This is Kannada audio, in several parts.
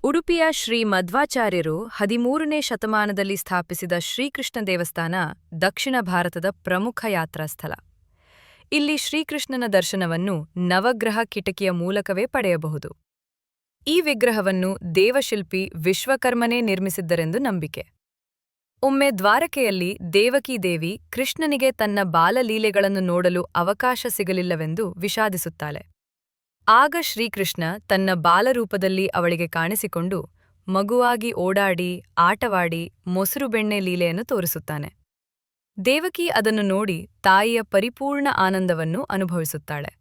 ಉಡುಪಿಯ ಶ್ರೀ ಮಧ್ವಾಚಾರ್ಯರು 13ನೇ ಶತಮಾನದಲ್ಲಿ ಸ್ಥಾಪಿಸಿದ ಶ್ರೀಕೃಷ್ಣ ದೇವಸ್ಥಾನ ದಕ್ಷಿಣ ಭಾರತದ ಪ್ರಮುಖ ಯಾತ್ರಾಸ್ಥಳ. ಇಲ್ಲಿ ಶ್ರೀಕೃಷ್ಣನ ದರ್ಶನವನ್ನು ನವಗ್ರಹ ಕಿಟಕಿಯ ಮೂಲಕವೇ ಪಡೆಯಬಹುದು. ಈ ವಿಗ್ರಹವನ್ನು ದೇವಶಿಲ್ಪಿ ವಿಶ್ವಕರ್ಮನೇ ನಿರ್ಮಿಸಿದ್ದರೆಂದು ನಂಬಿಕೆ. ಒಮ್ಮೆ ದ್ವಾರಕೆಯಲ್ಲಿ ದೇವಕೀ ದೇವಿ ಕೃಷ್ಣನಿಗೆ ತನ್ನ ಬಾಲಲೀಲೆಗಳನ್ನು ನೋಡಲು ಅವಕಾಶ ಸಿಗಲಿಲ್ಲವೆಂದು ವಿಷಾದಿಸುತ್ತಾಳೆ. ಆಗ ಶ್ರೀಕೃಷ್ಣ ತನ್ನ ಬಾಲರೂಪದಲ್ಲಿ ಅವಳಿಗೆ ಕಾಣಿಸಿಕೊಂಡು ಮಗುವಾಗಿ ಓಡಾಡಿ ಆಟವಾಡಿ ಮೊಸರು ಬೆಣ್ಣೆ ಲೀಲೆಯನ್ನು ತೋರಿಸುತ್ತಾನೆ. ದೇವಕಿ ಅದನ್ನು ನೋಡಿ ತಾಯಿಯ ಪರಿಪೂರ್ಣ ಆನಂದವನ್ನು ಅನುಭವಿಸುತ್ತಾಳೆ.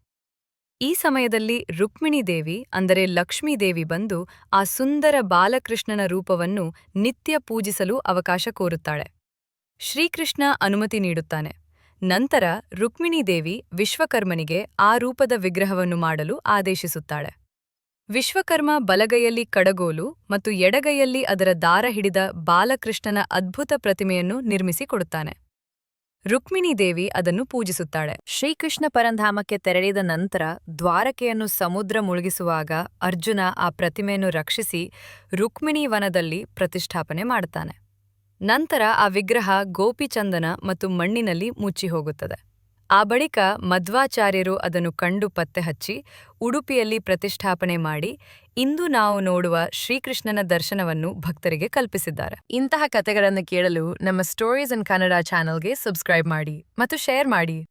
ಈ ಸಮಯದಲ್ಲಿ ರುಕ್ಮಿಣೀ ದೇವಿ ಅಂದರೆ ಲಕ್ಷ್ಮೀದೇವಿ ಬಂದು ಆ ಸುಂದರ ಬಾಲಕೃಷ್ಣನ ರೂಪವನ್ನು ನಿತ್ಯ ಪೂಜಿಸಲು ಅವಕಾಶ ಕೋರುತ್ತಾಳೆ. ಶ್ರೀಕೃಷ್ಣ ಅನುಮತಿ ನೀಡುತ್ತಾನೆ. ನಂತರ ರುಕ್ಮಿಣೀ ದೇವಿ ವಿಶ್ವಕರ್ಮನಿಗೆ ಆ ರೂಪದ ವಿಗ್ರಹವನ್ನು ಮಾಡಲು ಆದೇಶಿಸುತ್ತಾಳೆ. ವಿಶ್ವಕರ್ಮ ಬಲಗೈಯಲ್ಲಿ ಕಡಗೋಲು ಮತ್ತು ಎಡಗೈಯಲ್ಲಿ ಅದರ ದಾರ ಹಿಡಿದ ಬಾಲಕೃಷ್ಣನ ಅದ್ಭುತ ಪ್ರತಿಮೆಯನ್ನು ನಿರ್ಮಿಸಿಕೊಡುತ್ತಾನೆ. ರುಕ್ಮಿಣೀ ದೇವಿ ಅದನ್ನು ಪೂಜಿಸುತ್ತಾಳೆ. ಶ್ರೀಕೃಷ್ಣ ಪರಂಧಾಮಕ್ಕೆ ತೆರಳಿದ ನಂತರ ದ್ವಾರಕೆಯನ್ನು ಸಮುದ್ರ ಮುಳುಗಿಸುವಾಗ ಅರ್ಜುನ ಆ ಪ್ರತಿಮೆಯನ್ನು ರಕ್ಷಿಸಿ ರುಕ್ಮಿಣೀ ವನದಲ್ಲಿ ಪ್ರತಿಷ್ಠಾಪನೆ ಮಾಡುತ್ತಾನೆ. ನಂತರ ಆ ವಿಗ್ರಹ ಗೋಪಿಚಂದನ ಮತ್ತು ಮಣ್ಣಿನಲ್ಲಿ ಮುಚ್ಚಿಹೋಗುತ್ತದೆ. ಆ ಬಳಿಕ ಮಧ್ವಾಚಾರ್ಯರು ಅದನ್ನು ಕಂಡು ಪತ್ತೆಹಚ್ಚಿ ಉಡುಪಿಯಲ್ಲಿ ಪ್ರತಿಷ್ಠಾಪನೆ ಮಾಡಿ ಇಂದು ನಾವು ನೋಡುವ ಶ್ರೀಕೃಷ್ಣನ ದರ್ಶನವನ್ನು ಭಕ್ತರಿಗೆ ಕಲ್ಪಿಸಿದ್ದಾರೆ. ಇಂತಹ ಕಥೆಗಳನ್ನು ಕೇಳಲು ನಮ್ಮ ಸ್ಟೋರೀಸ್ ಇನ್ ಕನ್ನಡ ಚಾನೆಲ್ಗೆ ಸಬ್ಸ್ಕ್ರೈಬ್ ಮಾಡಿ ಮತ್ತು ಶೇರ್ ಮಾಡಿ.